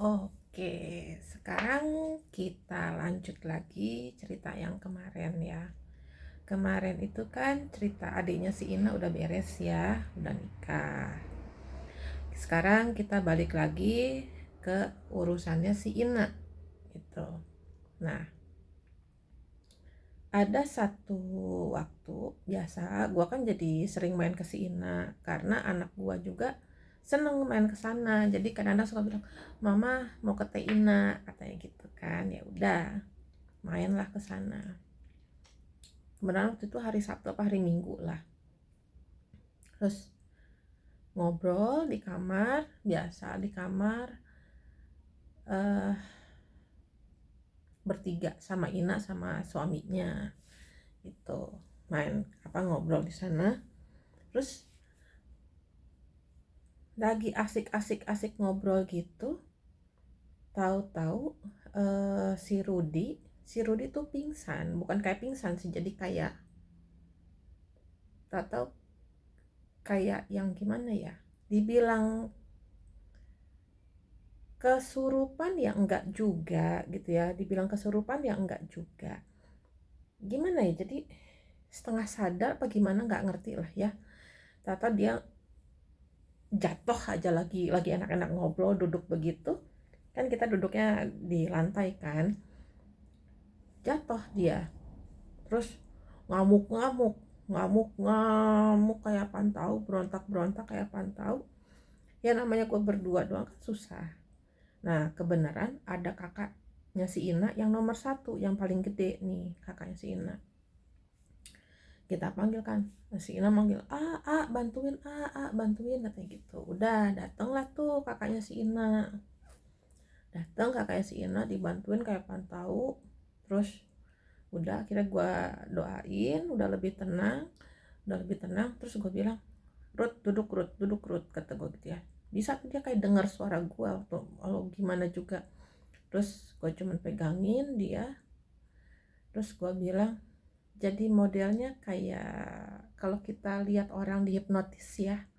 Oke, sekarang kita lanjut lagi cerita yang kemarin ya. Kemarin itu kan cerita adiknya si Ina udah beres ya, udah nikah. Sekarang kita balik lagi ke urusannya si Ina gitu. Nah, ada satu waktu biasa gua kan jadi sering main ke si Ina karena anak gua juga seneng main ke sana. Jadi kadang-kadang suka bilang, "Mama mau ke Teh Ina," katanya gitu kan. Ya udah, mainlah ke sana. Kebetulan waktu itu hari Sabtu apa hari Minggu lah. Terus ngobrol di kamar, biasa di kamar, eh bertiga sama Ina sama suaminya itu main apa ngobrol di sana. Terus lagi asik-asik ngobrol gitu, tahu-tahu si Rudi tuh pingsan, bukan kayak pingsan sih, jadi kayak tahu-tahu kayak yang gimana ya, dibilang kesurupan ya enggak juga gitu ya, dibilang kesurupan ya enggak juga, gimana ya, jadi setengah sadar apa gimana nggak ngerti lah ya. Tata dia jatuh aja, lagi enak-enak ngobrol duduk begitu kan, kita duduknya di lantai kan, jatuh dia. Terus ngamuk-ngamuk, ngamuk-ngamuk kayak pantau, berontak-berontak kayak pantau. Ya namanya gue berdua doang kan susah. Nah kebenaran ada kakaknya si Ina yang nomor satu, yang paling gede nih kakaknya si Ina. Kita panggil kan, si Ina manggil, bantuin, bantuin, katanya gitu. Udah datanglah tuh kakaknya si Ina. Datang kakaknya si Ina dibantuin kayak pantau. Terus udah akhirnya gue doain, udah lebih tenang. Terus gue bilang, Rut, kata gue gitu ya. Bisa tuh dia kayak dengar suara gue waktu gimana juga. Terus gue cuman pegangin dia. Terus gue bilang, jadi modelnya kayak kalau kita lihat orang dihipnotis ya,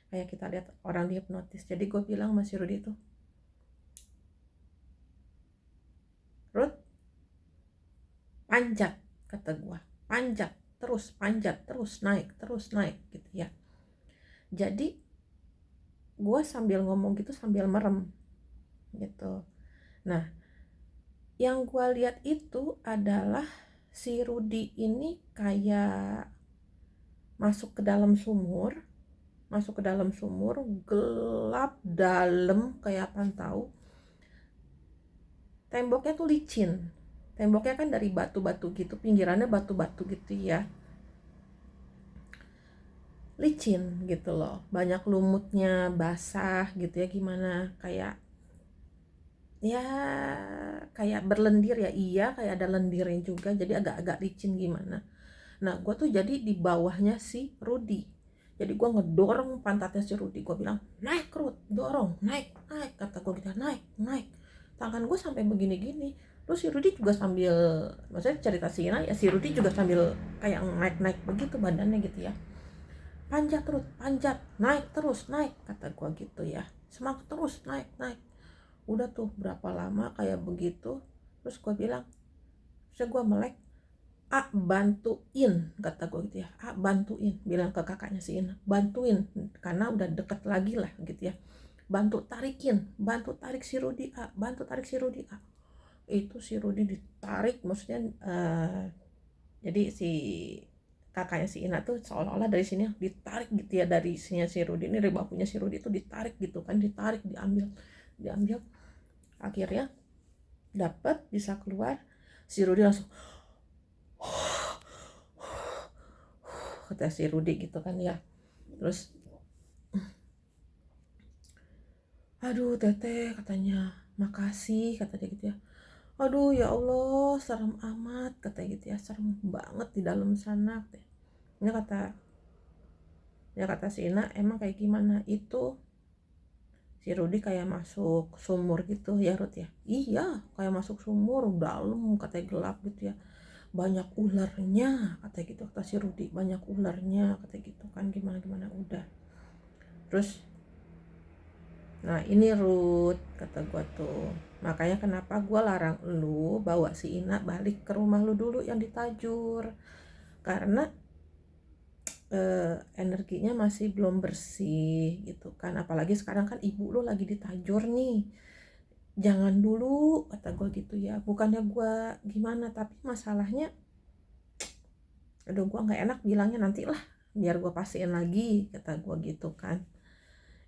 kayak kita lihat orang dihipnotis. Jadi gue bilang sama si Rudi tuh, Rut, panjat, kata gue, panjat terus naik gitu ya. Jadi gue sambil ngomong gitu sambil merem gitu. Nah yang gue lihat itu adalah si Rudi ini kayak masuk ke dalam sumur, gelap dalam kayak apaan tahu. Temboknya tuh licin, temboknya kan dari batu-batu gitu, pinggirannya batu-batu gitu ya, licin gitu loh, banyak lumutnya, basah gitu ya, gimana kayak ya kayak berlendir ya, iya kayak ada lendirnya juga, jadi agak-agak licin gimana. Nah gue tuh jadi di bawahnya si Rudi, jadi gue ngedorong pantatnya si Rudi, gue bilang naik Rud, dorong, naik naik, kata gue gitu, naik naik, tangan gue sampai begini-gini. Terus si Rudi juga sambil, maksudnya cerita si Ina ya, si Rudi juga sambil kayak naik-naik begitu badannya gitu ya, panjat terus, panjat, naik terus, naik, kata gue gitu ya, semangat terus, naik naik. Udah tuh berapa lama kayak begitu. Terus gue bilang, terus gue melek, bantuin, kata gue gitu ya, bantuin, bilang ke kakaknya si Ina, bantuin karena udah deket lagi lah gitu ya, bantu tarik si Rudi, bantu tarik si Rudi. Itu si Rudi ditarik, maksudnya jadi si kakaknya si Ina tuh seolah-olah dari sini ditarik gitu ya, dari sini si Rudi ini, dari bahunya si Rudi itu ditarik gitu kan, ditarik, diambil. Akhirnya dapat, bisa keluar. Si Rudi langsung, kata si Rudi gitu kan ya. Terus, aduh teteh, katanya, makasih, kata dia gitu ya. Aduh ya Allah, serem amat, kata gitu ya, serem banget di dalam sana, katanya. Ini kata si Ina, emang kayak gimana itu, si Rudi kayak masuk sumur gitu ya Rud ya. Iya kayak masuk sumur dalam, katanya gelap gitu ya, banyak ularnya, kata gitu, kata si Rudi, banyak ularnya, kata gitu kan, gimana gimana. Udah, terus Nah ini Ruth, kata gue tuh, makanya kenapa gue larang lu bawa si Ina balik ke rumah lu dulu yang di Tajur, karena energinya masih belum bersih gitu kan, apalagi sekarang kan ibu lu lagi di Tajur nih. Jangan dulu, kata gue gitu ya, bukannya gue gimana, tapi masalahnya aduh gue nggak enak bilangnya, nanti lah biar gue pastiin lagi, kata gue gitu kan.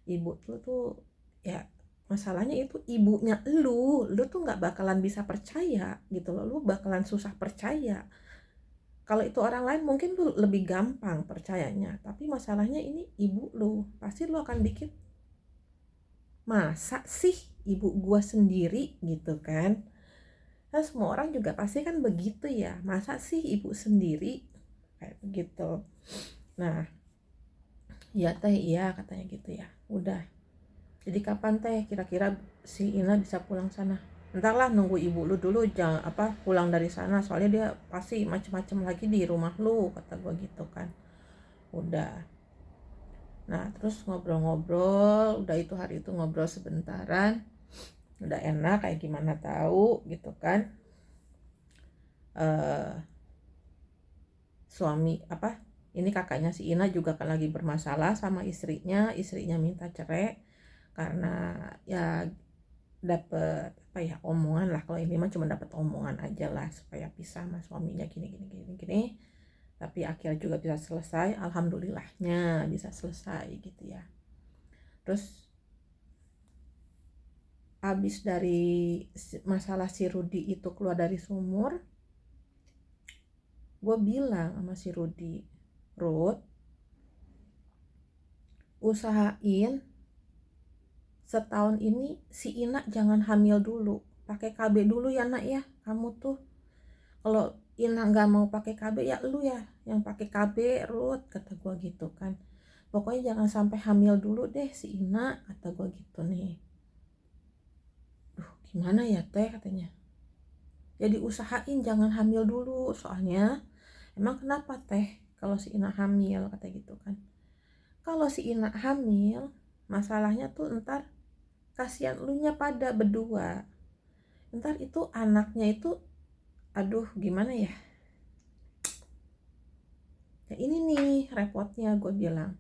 Ibu tuh ya, masalahnya itu ibunya lu tuh nggak bakalan bisa percaya gitu loh, lu bakalan susah percaya. Kalau itu orang lain mungkin lu lebih gampang percayanya, tapi masalahnya ini ibu lu, pasti lu akan bikin, masa sih ibu gua sendiri gitu kan. Nah semua orang juga pasti kan begitu ya, masa sih ibu sendiri, kayak begitu. Nah iya teh, iya katanya gitu ya, udah. Jadi kapan teh kira-kira si Ina bisa pulang sana? Entahlah, nunggu ibu lu dulu, jangan apa pulang dari sana, soalnya dia pasti macem-macem lagi di rumah lu, kata gua gitu kan. Udah. Nah terus ngobrol-ngobrol, udah itu hari itu ngobrol sebentaran, udah enak kayak gimana tahu gitu kan. eh Suami apa, ini kakaknya si Ina juga kan lagi bermasalah sama istrinya minta cerai karena ya dapet apa ya, omongan lah. Kalau ini mah cuma dapat omongan aja lah supaya pisah sama suaminya, gini gini gini gini, tapi akhirnya juga bisa selesai, alhamdulillahnya bisa selesai gitu ya. Terus abis dari masalah si Rudi itu keluar dari sumur, gue bilang sama si Rudi, Rud, usahain setahun ini si Ina jangan hamil dulu, pakai KB dulu ya nak ya. Kamu tuh kalau Ina nggak mau pakai KB ya lu ya yang pakai KB, Ruth, kata gue gitu kan. Pokoknya jangan sampai hamil dulu deh si Ina, kata gue gitu nih. Duh gimana ya teh, katanya. Jadi usahain jangan hamil dulu, soalnya emang kenapa teh kalau si Ina hamil, kata gitu kan. Kalau si Ina hamil, masalahnya tuh ntar kasihan elunya pada berdua. Ntar itu anaknya itu, aduh gimana ya. Ya ini nih repotnya, gue bilang.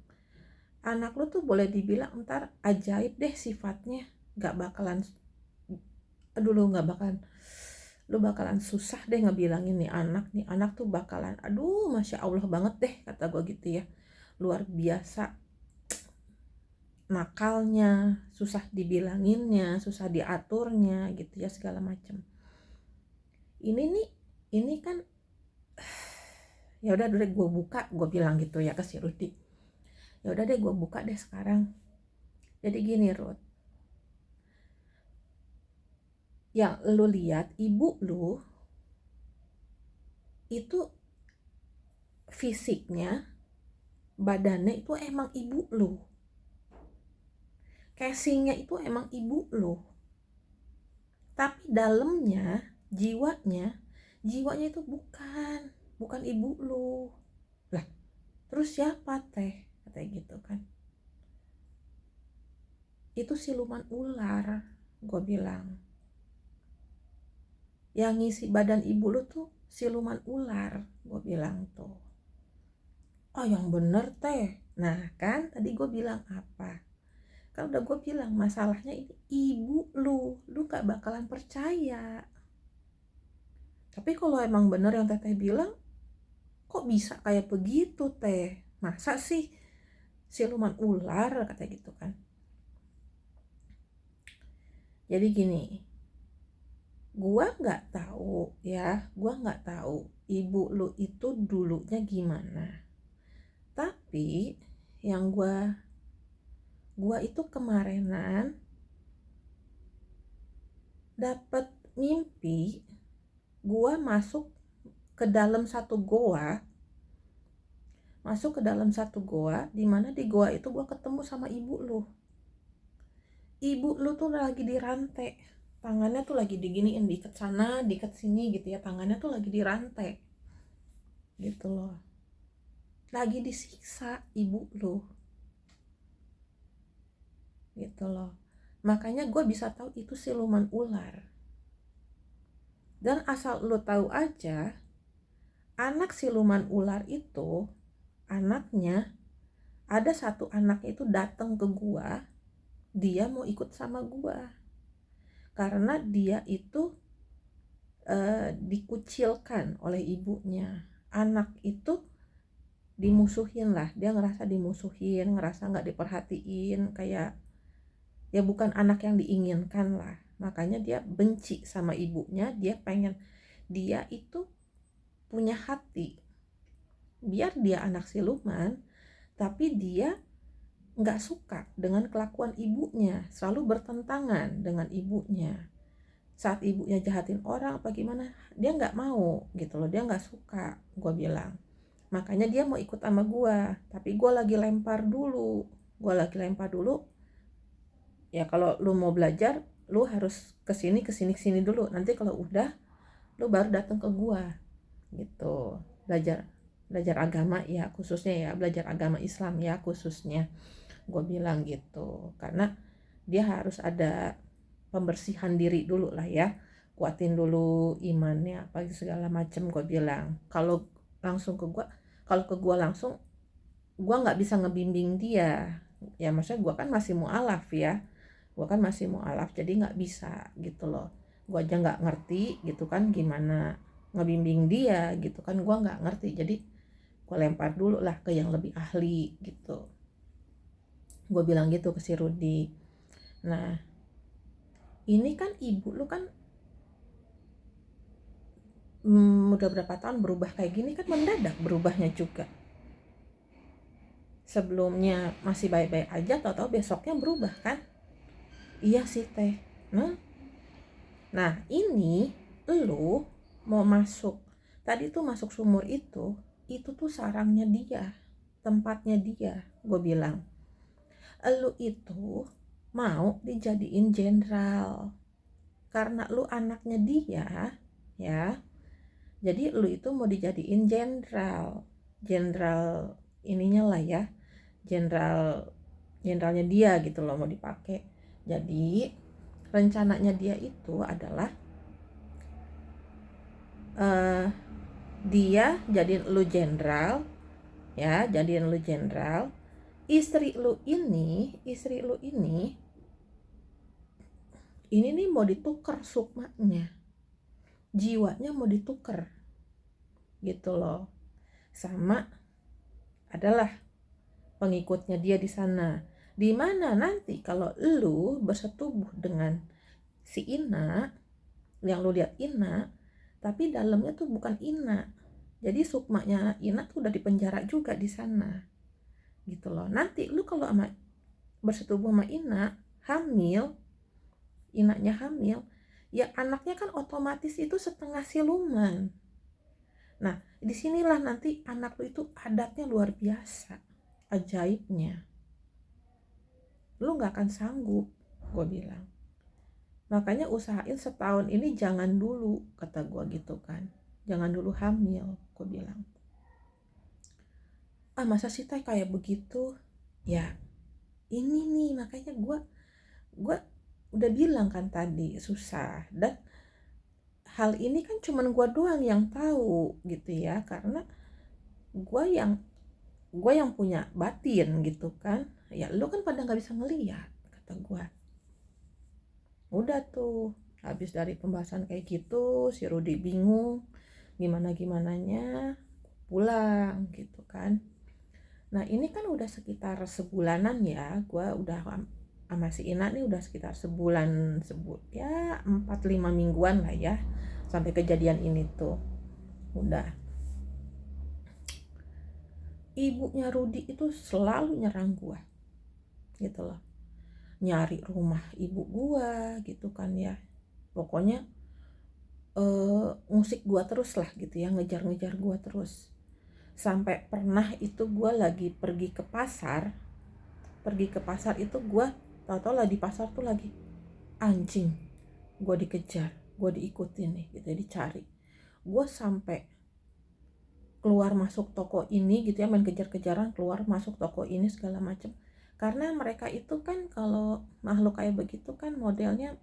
Anak lu tuh boleh dibilang ntar ajaib deh sifatnya. Gak bakalan, aduh lu bakalan susah deh ngebilangin nih anak tuh bakalan, aduh masya Allah banget deh, kata gue gitu ya. Luar biasa nakalnya, susah dibilanginnya, susah diaturnya gitu ya, segala macem. Ini kan ya udah deh gue buka, gue bilang gitu ya ke si Rudi. Ya udah deh gue buka deh sekarang. Jadi gini Ruth, yang lu lihat ibu lu itu fisiknya, badannya itu emang ibu lu, casingnya itu emang ibu lu, tapi dalamnya, jiwanya itu bukan ibu lu. Lah terus siapa teh, katanya gitu kan. Itu siluman ular, gue bilang. Yang ngisi badan ibu lu tuh siluman ular, gue bilang tuh. Oh yang bener teh. Nah kan tadi gue bilang apa, kan udah gue bilang masalahnya ini ibu lu gak bakalan percaya. Tapi kalau emang bener yang teteh bilang, kok bisa kayak begitu teh, masa sih siluman ular, kata gitu kan. Jadi gini, gua nggak tahu ya, gua nggak tahu ibu lu itu dulunya gimana, tapi yang gua itu kemarinan dapat mimpi, gua masuk ke dalam satu goa, di mana di goa itu gua ketemu sama ibu lu. Ibu lu tuh lagi dirantai, tangannya tuh lagi diginiin, diikat sana diikat sini gitu ya, tangannya tuh lagi dirantai gitu loh, lagi disiksa ibu lu gitu loh. Makanya gue bisa tahu itu siluman ular. Dan asal lo tahu aja, anak siluman ular itu, anaknya, ada satu anaknya itu datang ke gua, dia mau ikut sama gua. Karena dia itu dikucilkan oleh ibunya. Anak itu dimusuhin lah, dia ngerasa dimusuhin, ngerasa nggak diperhatiin, kayak ya bukan anak yang diinginkan lah. Makanya dia benci sama ibunya, dia pengen, dia itu punya hati, biar dia anak siluman, tapi dia nggak suka dengan kelakuan ibunya, selalu bertentangan dengan ibunya. Saat ibunya jahatin orang apa gimana, dia nggak mau gitu loh, dia nggak suka, gue bilang. Makanya dia mau ikut sama gue, tapi gue lagi lempar dulu, ya kalau lu mau belajar lu harus kesini kesini dulu, nanti kalau udah lu baru datang ke gua gitu. Belajar agama ya, khususnya ya belajar agama Islam ya khususnya, gue bilang gitu. Karena dia harus ada pembersihan diri dulu lah ya, kuatin dulu imannya apa segala macem, gue bilang. Kalau langsung ke gua, kalau ke gua langsung gua nggak bisa ngebimbing dia ya, maksudnya gua kan masih mualaf ya, jadi nggak bisa gitu loh. Gue aja nggak ngerti gitu kan, gimana ngebimbing dia gitu kan, gue nggak ngerti. Jadi gue lempar dulu lah ke yang lebih ahli gitu, gue bilang gitu ke si Rudi. Nah ini kan ibu lu kan udah berapa tahun berubah kayak gini kan, mendadak berubahnya juga. Sebelumnya masih baik-baik aja, tahu-tahu besoknya berubah kan. Iya sih teh. Nah ini lu mau masuk, tadi tuh masuk sumur itu tuh sarangnya dia, tempatnya dia. Gue bilang, lu itu mau dijadiin jenderal karena lu anaknya dia ya, jadi lu itu mau dijadiin jenderal ininya lah ya, jenderalnya dia gitu loh, mau dipakai. Jadi rencananya dia itu adalah dia jadiin lu jenderal ya, istri lu ini nih mau ditukar sukmanya, jiwanya mau ditukar gitu loh, sama adalah pengikutnya dia di sana. Di mana nanti kalau lu bersetubuh dengan si Ina, yang lu lihat Ina, tapi dalamnya tuh bukan Ina. Jadi sukmanya Ina tuh udah dipenjara juga di sana. Gitu loh. Nanti lu kalau bersetubuh sama Ina, Inanya hamil, ya anaknya kan otomatis itu setengah siluman. Nah, disinilah nanti anak lu itu adatnya luar biasa, ajaibnya. Lu gak akan sanggup, gue bilang. Makanya usahain setahun ini jangan dulu, kata gue gitu kan. Jangan dulu hamil, gue bilang. Masa sih teh kayak begitu? Ya, ini nih makanya gue udah bilang kan tadi susah. Dan hal ini kan cuman gue doang yang tahu gitu ya, karena gue yang punya batin gitu kan. Ya lu kan pada nggak bisa ngeliat, kata gue. Udah tuh habis dari pembahasan kayak gitu, si Rudi bingung gimananya, pulang gitu kan. Nah ini kan udah sekitar sebulanan ya, gue udah sama si Ina nih udah sekitar sebulan ya 4-5 mingguan lah ya sampai kejadian ini tuh. Udah, ibunya Rudi itu selalu nyerang gue gitu loh, nyari rumah ibu gue gitu kan ya, pokoknya ngusik gue terus lah gitu ya, ngejar gue terus. Sampai pernah itu gue lagi pergi ke pasar itu, gue tau-tau lah di pasar tuh lagi anjing, gue dikejar, gue diikutin nih gitu ya, dicari. Gue sampai keluar masuk toko ini gitu ya, main kejar-kejaran keluar masuk toko ini segala macem, Karena mereka itu kan kalau makhluk kayak begitu kan modelnya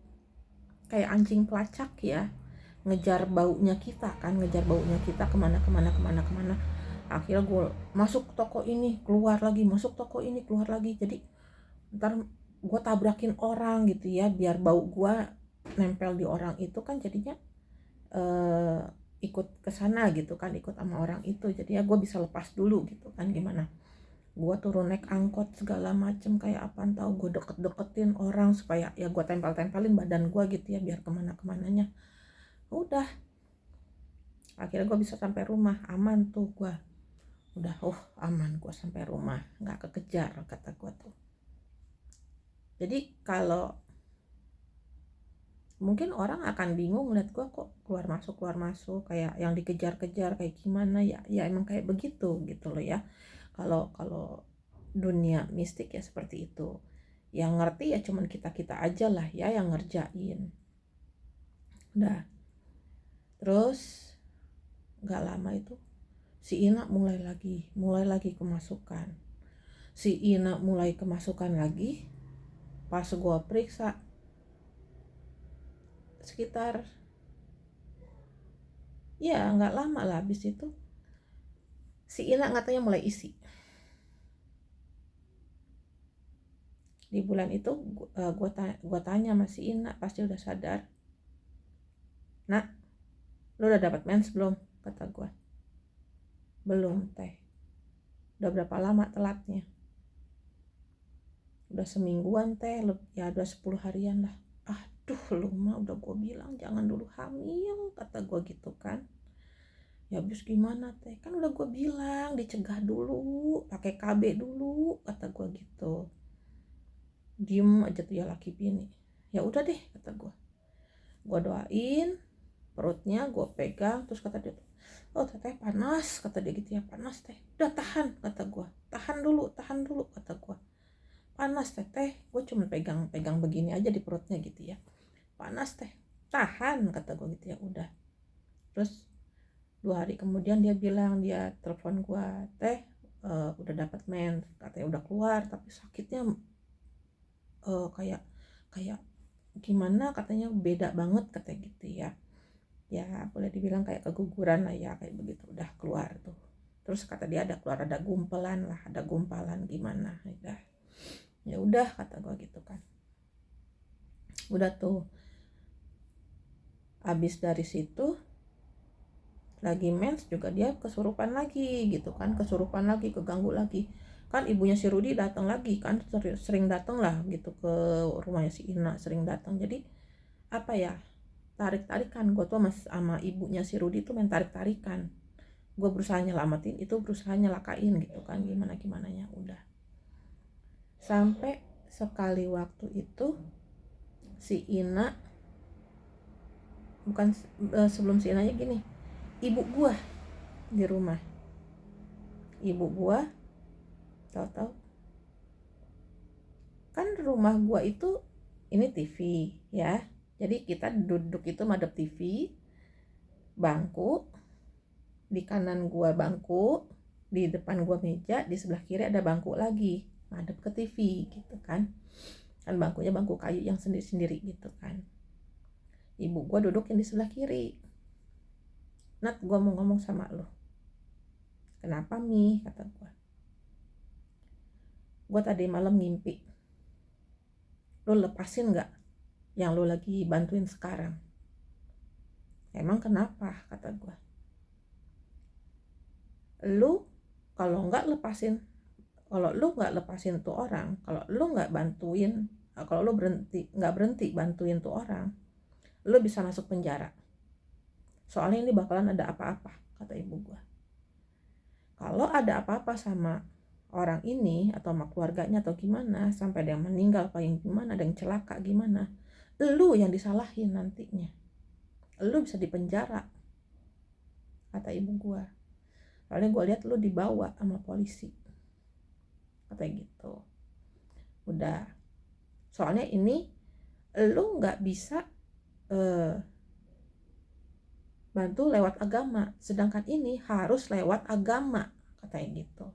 kayak anjing pelacak ya, ngejar baunya kita kan, ngejar baunya kita kemana kemana kemana kemana. Akhirnya gue masuk toko ini keluar lagi, masuk toko ini keluar lagi, jadi ntar gue tabrakin orang gitu ya, biar bau gue nempel di orang itu kan, jadinya ikut ke sana gitu kan, ikut sama orang itu, jadi ya gue bisa lepas dulu gitu kan. Gimana gue turun naik angkot segala macem kayak apaan tahu, gue deket-deketin orang supaya ya gue tempel-tempelin badan gue gitu ya, biar kemana-kemananya. Udah akhirnya gue bisa sampai rumah aman tuh, gue udah aman, gue sampai rumah nggak kekejar kata gue tuh. Jadi kalau mungkin orang akan bingung lihat gue kok keluar masuk kayak yang dikejar-kejar kayak gimana ya, ya emang kayak begitu gitu loh ya. Kalau dunia mistik ya seperti itu, yang ngerti ya cuman kita aja lah ya yang ngerjain. Udah terus nggak lama itu si Ina mulai lagi kemasukan. Si Ina mulai kemasukan lagi. Pas gue periksa sekitar ya nggak lama lah, habis itu si Ina katanya mulai isi. Di bulan itu gue tanya sama si Ina pasti udah sadar, nak lu udah dapat mens belum, kata gue. Belum teh. Udah berapa lama telatnya? Udah semingguan teh, ya udah 10 harian lah. Aduh lu mah udah gue bilang jangan dulu hamil, kata gue gitu kan. Ya habis gimana teh, kan udah gue bilang dicegah dulu, pakai KB dulu, kata gue gitu. Diem aja tuh ya laki bini. Ya udah deh kata gue doain, perutnya gue pegang, terus kata dia tuh, oh teteh panas, kata dia gitu ya, panas teh, udah tahan, kata gue, tahan dulu kata gue, panas teteh, gue cuma pegang begini aja di perutnya gitu ya, panas teh, tahan, kata gue gitu ya. Udah terus 2 hari kemudian dia bilang, dia telepon gue, teh udah dapat mens, katanya udah keluar, tapi sakitnya kayak gimana, katanya beda banget, katanya gitu ya. Ya boleh dibilang kayak keguguran lah ya, kayak begitu. Udah keluar tuh, terus kata dia ada gumpalan gimana. Ya udah kata gue gitu kan. Udah tuh abis dari situ lagi mens juga dia kesurupan lagi gitu kan, keganggu lagi kan. Ibunya si Rudi datang lagi kan, sering datang lah gitu ke rumahnya si Ina, sering datang. Jadi apa ya, tarik-tarikan gue tuh sama ibunya si Rudi tuh main tarik-tarikan. Gue berusaha nyelamatin, itu berusaha nyelakain gitu kan, gimananya. Udah sampai sekali waktu itu si Ina, bukan sebelum si Inanya gini, ibu gue di rumah, ibu gue tahu-tahu kan rumah gue itu ini TV ya, jadi kita duduk itu madep TV, bangku di kanan gue bangku, di depan gue meja, di sebelah kiri ada bangku lagi madep ke TV gitu kan bangkunya bangku kayu yang sendiri-sendiri gitu kan. Ibu gue duduk yang di sebelah kiri. Nat, gue mau ngomong sama lo. Kenapa Mi, kata gue tadi malam ngimpi, lo lepasin gak yang lo lagi bantuin sekarang? Emang kenapa, kata gue. Lo kalau lo nggak lepasin tuh orang, kalau lo nggak bantuin, kalau lo nggak berhenti bantuin tuh orang, lo bisa masuk penjara. Soalnya ini bakalan ada apa-apa, kata ibu gue. Kalau ada apa-apa sama orang ini atau sama keluarganya atau gimana, sampai ada yang meninggal apa yang gimana, ada yang celaka gimana, lo yang disalahin nantinya, lo bisa dipenjara, kata ibu gue. Soalnya gue lihat lo dibawa sama polisi, katanya gitu. Udah, soalnya ini lo nggak bisa bantu lewat agama, sedangkan ini harus lewat agama, katanya gitu.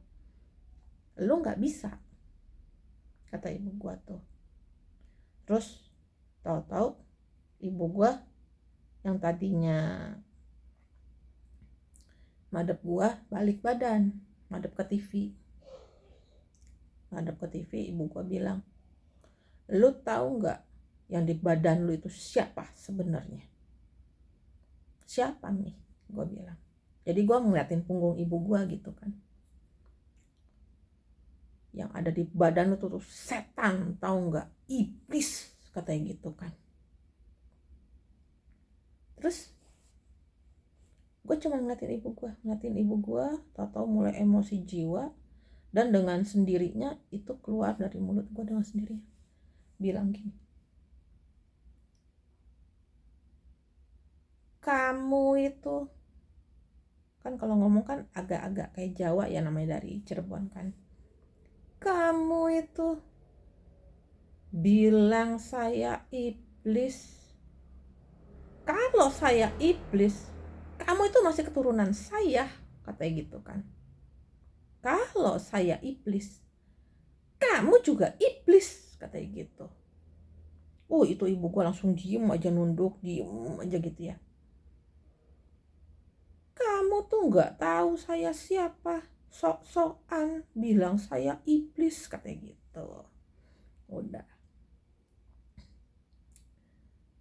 Lo nggak bisa. kata ibu gua tuh. Terus tahu-tahu ibu gua yang tadinya madep gua balik badan, madep ke TV. Madep ke TV, ibu gua bilang, lu tahu nggak yang di badan lu itu siapa sebenarnya? Siapa nih? Gua bilang. Jadi gua ngeliatin punggung ibu gua gitu kan. Yang ada di badan lu tuh setan, tahu nggak? Iblis, katanya gitu kan. Terus gue cuma ngeliatin ibu gue, tahu-tahu mulai emosi jiwa, dan dengan sendirinya itu keluar dari mulut gue dengan sendirinya bilang gini, kamu itu kan kalau ngomong kan agak-agak kayak Jawa ya, namanya dari Cirebon kan, kamu itu bilang saya iblis. Kalau saya iblis, kamu itu masih keturunan saya, katanya gitu kan. Kalau saya iblis, kamu juga iblis, katanya gitu. Itu ibu gua langsung diem aja, nunduk, diem aja gitu ya. Kamu tuh nggak tahu saya siapa, sok-sokan bilang saya iblis, katanya gitu. Udah.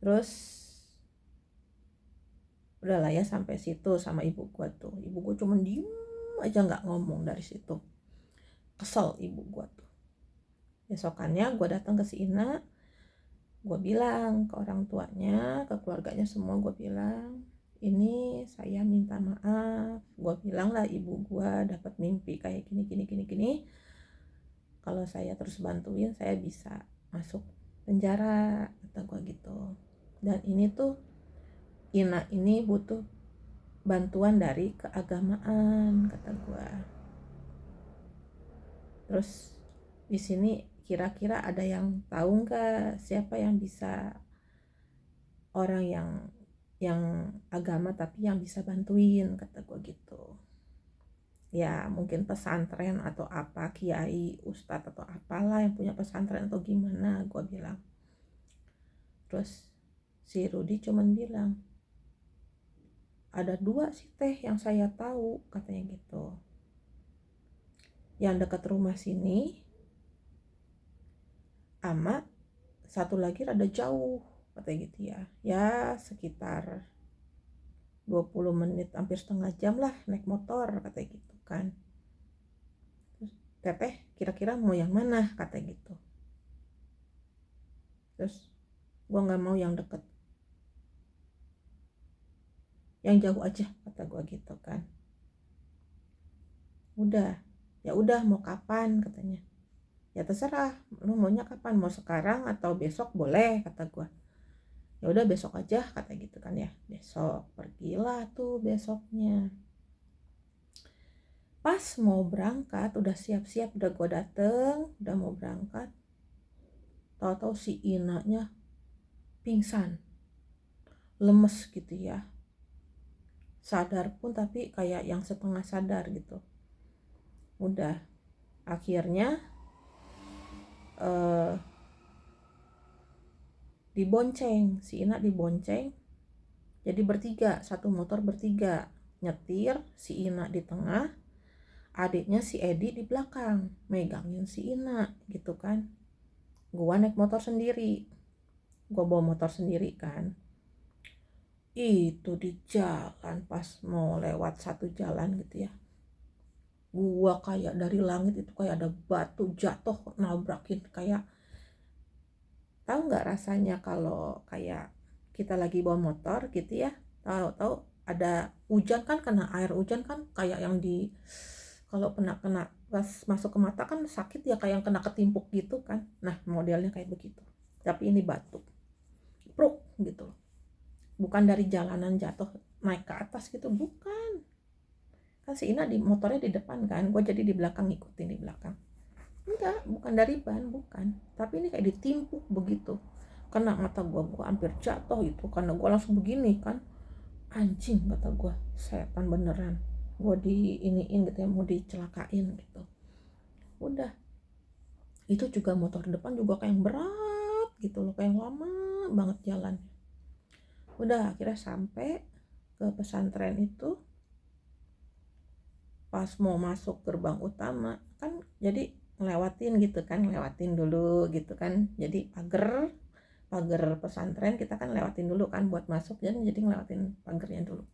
Terus udahlah ya, sampai situ sama ibu gua tuh. Ibu gua cuma diem aja, nggak ngomong dari situ. Kesel ibu gua tuh. Besokannya gua datang ke si Ina, gua bilang ke orang tuanya, ke keluarganya semua, gua bilang, ini saya minta maaf. Gua bilang lah, ibu gua dapat mimpi kayak gini. Kalau saya terus bantuin, saya bisa masuk penjara, kata gua gitu. Dan ini tuh Ina ini butuh bantuan dari keagamaan, kata gua. Terus di sini kira-kira ada yang tahu nggak siapa yang bisa, orang yang agama tapi yang bisa bantuin, kata gua gitu. Ya mungkin pesantren atau apa, kiai, ustadz atau apalah yang punya pesantren atau gimana, gua bilang. Terus si Rudi cuman bilang, ada 2 sih teh yang saya tahu, katanya gitu. Yang dekat rumah sini, ama satu lagi rada jauh, katanya gitu ya. Ya sekitar 20 menit, hampir setengah jam lah naik motor, katanya gitu kan. Terus teteh kira-kira mau yang mana, katanya gitu. Terus gue nggak mau yang deket, yang jauh aja, kata gue gitu kan. Ya udah mau kapan, katanya. Ya terserah, lu maunya kapan, mau sekarang atau besok boleh, kata gue. Ya udah besok aja, kata gitu kan ya. Besok pergilah tuh besoknya. Pas mau berangkat, udah siap-siap, udah gue dateng, udah mau berangkat, tahu-tahu si Inanya pingsan, lemes gitu ya. Sadar pun tapi kayak yang setengah sadar gitu. Udah akhirnya dibonceng, si Ina dibonceng. Jadi bertiga, satu motor bertiga, nyetir si Ina di tengah, adiknya si Edi di belakang megangin si Ina gitu kan. Gua naik motor sendiri, gua bawa motor sendiri kan. Itu di jalan, pas mau lewat satu jalan gitu ya, gua kayak dari langit itu kayak ada batu jatuh nabrakin. Kayak tahu nggak rasanya kalau kayak kita lagi bawa motor gitu ya, tahu ada hujan kan, kena air hujan kan, kayak yang di, kalau kena pas masuk ke mata kan sakit ya, kayak yang kena ketimpuk gitu kan. Nah modelnya kayak begitu, tapi ini batu pruk gitu, bukan dari jalanan jatuh naik ke atas gitu, bukan. Kan si Ina di motornya di depan kan, gue jadi di belakang ngikutin di belakang. Enggak, bukan dari ban, bukan, tapi ini kayak ditimpuk begitu, kena mata gue hampir jatuh itu, karena gue langsung begini kan. Anjing, kata gue, setan beneran, gue diiniin gitu ya, mau dicelakain gitu. Udah Itu juga motor depan juga kayak yang berat gitu loh, kayak yang lama banget jalan. Udah akhirnya sampai ke pesantren itu. Pas mau masuk gerbang utama kan, jadi ngelewatin gitu kan, ngelewatin dulu gitu kan, jadi pagar pagar pesantren kita kan lewatin dulu kan buat masuk, jadi ngelewatin pagarnya dulu.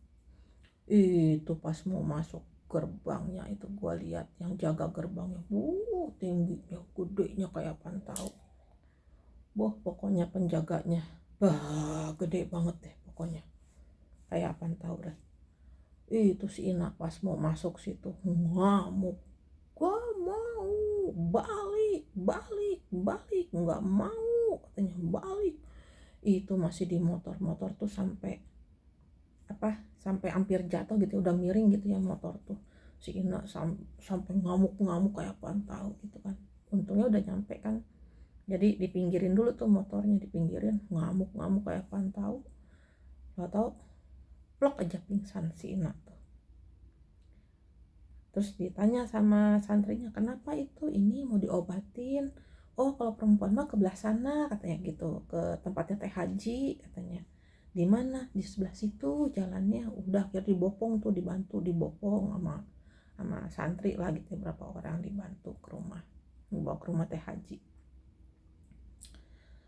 Itu pas mau masuk gerbangnya itu gua lihat yang jaga gerbangnya, tingginya gedenya kayak apaan tahu. Pokoknya penjaganya gede banget deh pokoknya, kayak apaan tahu deh. Itu si Ina pas mau masuk situ ngamuk, gua mau balik balik balik, nggak mau katanya balik. Itu masih di motor tuh sampai sampai hampir jatuh gitu, udah miring gitu ya motor tuh. Si Ina sampai ngamuk-ngamuk kayak apaan tahu gitu kan. Untungnya udah nyampe kan, jadi dipinggirin dulu tuh motornya, dipinggirin, ngamuk-ngamuk kayak apaan tahu. Nggak tahu plok aja pingsan si Ina tuh. Terus ditanya sama santrinya, kenapa itu, ini mau diobatin. Oh kalau perempuan mah ke belah sana katanya gitu, ke tempatnya Teh Haji katanya. Di mana? Di sebelah situ jalannya. Udah akhirnya dibopong tuh, dibantu dibopong sama santri lah gitu, berapa orang dibantu ke rumah, dibawa ke rumah Teh Haji.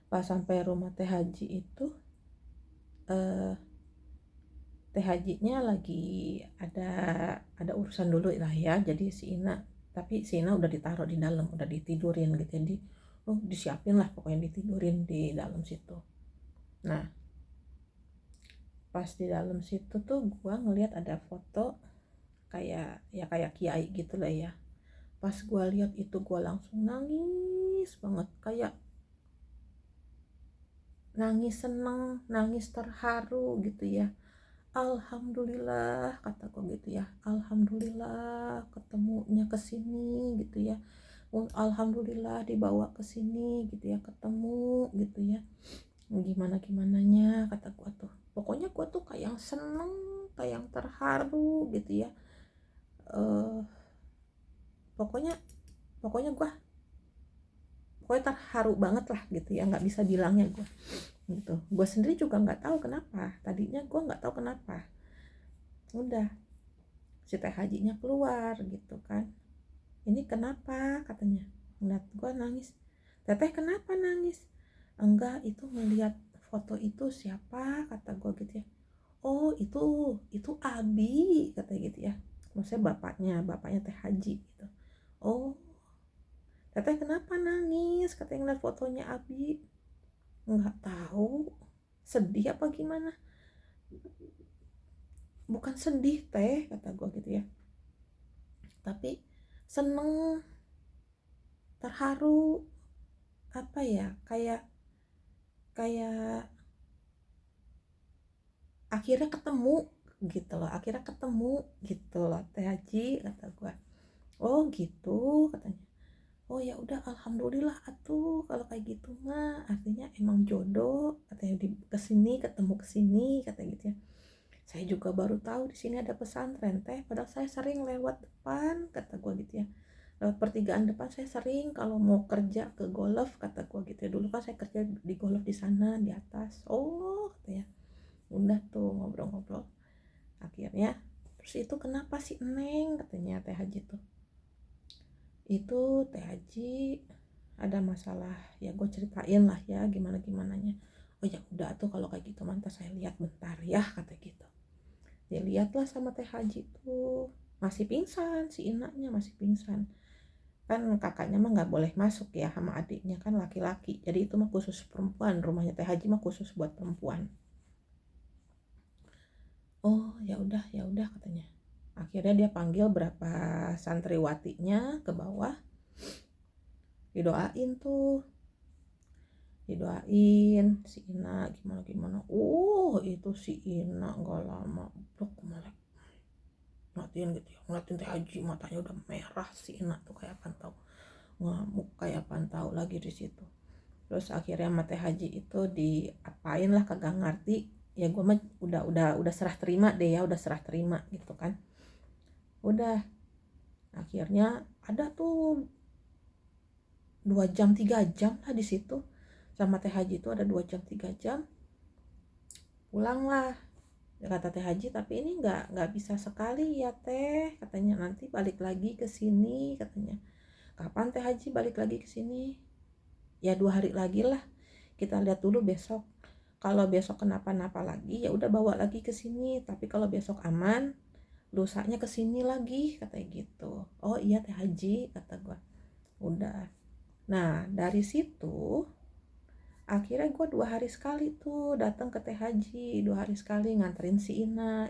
Pas sampai rumah Teh Haji itu eh, Teh Hajinya lagi ada urusan dulu lah ya, jadi tapi si Ina udah ditaruh di dalam, udah ditidurin gitu, jadi disiapin lah pokoknya, ditidurin di dalam situ. Nah pas di dalam situ tuh gua ngelihat ada foto kayak kiai gitu lah ya. Pas gua lihat itu gua langsung nangis banget, kayak nangis seneng, nangis terharu gitu ya. Alhamdulillah kata gue gitu ya, alhamdulillah ketemunya ke sini gitu ya. Alhamdulillah dibawa ke sini gitu ya, ketemu gitu ya. Gimana gimananya kata gue tuh. Pokoknya gue tuh kayak yang seneng, kayak yang terharu gitu ya. Eh pokoknya pokoknya pokoknya terharu banget lah gitu ya, nggak bisa bilangnya gue gitu. Gue sendiri juga nggak tahu kenapa, tadinya gue nggak tahu kenapa. Udah si Teh Hajinya keluar gitu kan, ini kenapa katanya, ngeliat gue nangis. Teteh kenapa nangis? Enggak, itu ngeliat foto itu siapa kata gue gitu ya. Oh itu Abi kata gitu ya, maksudnya bapaknya Teh Haji gitu. Oh teteh kenapa nangis katanya ngeliat fotonya Abi. Nggak tahu, sedih apa gimana. Bukan sedih teh kata gue gitu ya, tapi seneng, terharu, apa ya, kayak kayak akhirnya ketemu gitu loh, akhirnya ketemu gitu loh Teh Haji kata gue. Oh gitu katanya. Oh ya udah alhamdulillah atuh kalau kayak gitu mah artinya emang jodoh katanya, di kesini ketemu kesini kata gitu ya. Saya juga baru tahu di sini ada pesantren teh, padahal saya sering lewat depan kata gue gitu ya. Lewat pertigaan depan saya sering kalau mau kerja ke golf kata gue gitu ya. Dulu kan saya kerja di golf di sana di atas. Oh katanya. Udah tuh ngobrol-ngobrol. Akhirnya terus itu kenapa sih Neng katanya Teh Haji tuh. Itu Teh Haji ada masalah ya, gue ceritain lah ya gimana gimananya. Oh ya udah tuh kalau kayak gitu mantas saya lihat bentar ya kata gitu. Dia lihatlah sama Teh Haji tuh masih pingsan, si Inanya masih pingsan. Kan kakaknya mah nggak boleh masuk ya sama adiknya kan laki-laki, jadi itu mah khusus perempuan, rumahnya Teh Haji mah khusus buat perempuan. Oh ya udah katanya. Akhirnya dia panggil berapa santriwatinya ke bawah, didoain tuh, didoain si Ina gimana gimana. Itu si Ina nggak lama blok melek, ngeliatin gitu ya, ngeliatin Teh Haji matanya udah merah, si Ina tuh kayak pantau, ngamuk kayak pantau lagi di situ. Terus akhirnya sama Teh Haji itu diapain lah kagak ngerti ya, gue mah udah serah terima deh ya, udah serah terima gitu kan. Udah akhirnya ada tuh 2 jam 3 jam lah di situ. Sama Teh Haji itu ada 2 jam 3 jam. Pulanglah. Kata Teh Haji, tapi ini nggak bisa sekali ya Teh, katanya, nanti balik lagi ke sini katanya. Kapan Teh Haji balik lagi ke sini? Ya 2 hari lagi lah. Kita lihat dulu besok. Kalau besok kenapa-napa lagi ya udah bawa lagi ke sini. Tapi kalau besok aman, lusanya ke sini lagi katanya gitu. Oh iya Teh Haji, kata gua. Udah. Nah dari situ akhirnya gue 2 hari sekali tuh datang ke Teh Haji, 2 hari sekali nganterin si Ina.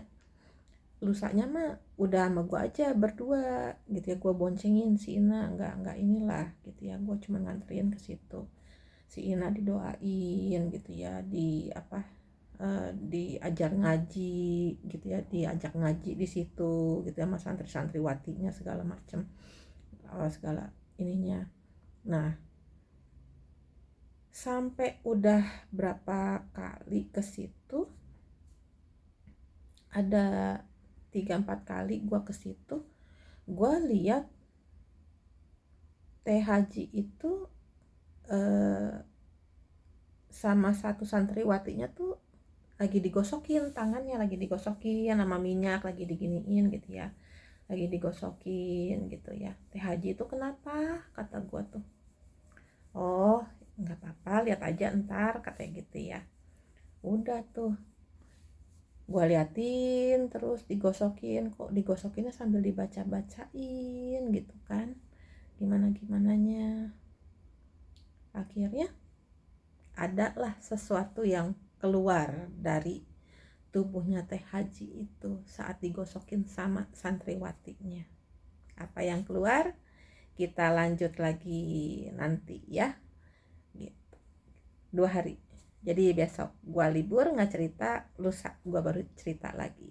Lusanya mah udah sama gue aja berdua gitu ya, gue boncengin si Ina, nggak inilah gitu ya, gue cuma nganterin ke situ. Si Ina didoain gitu ya, di apa, diajar ngaji gitu ya, diajak ngaji di situ gitu ya, sama santri-santriwatinya segala macem, segala ininya. Nah sampai udah berapa kali ke situ, ada 3-4 kali gue ke situ, gue lihat Teh Haji itu sama satu santriwatinya tuh lagi digosokin tangannya, lagi digosokin sama minyak, lagi diginiin gitu ya, lagi digosokin gitu ya. Teh Haji itu kenapa, kata gue tuh. Oh nggak apa-apa, lihat aja ntar, katanya gitu ya. Udah tuh gue liatin terus digosokin, kok digosokinnya sambil dibaca-bacain gitu kan, gimananya. Akhirnya ada lah sesuatu yang keluar dari tubuhnya Teh Haji itu saat digosokin sama santriwatinya. Apa yang keluar kita lanjut lagi nanti ya gitu. 2 hari, jadi besok gua libur nggak cerita, lusa gua baru cerita lagi.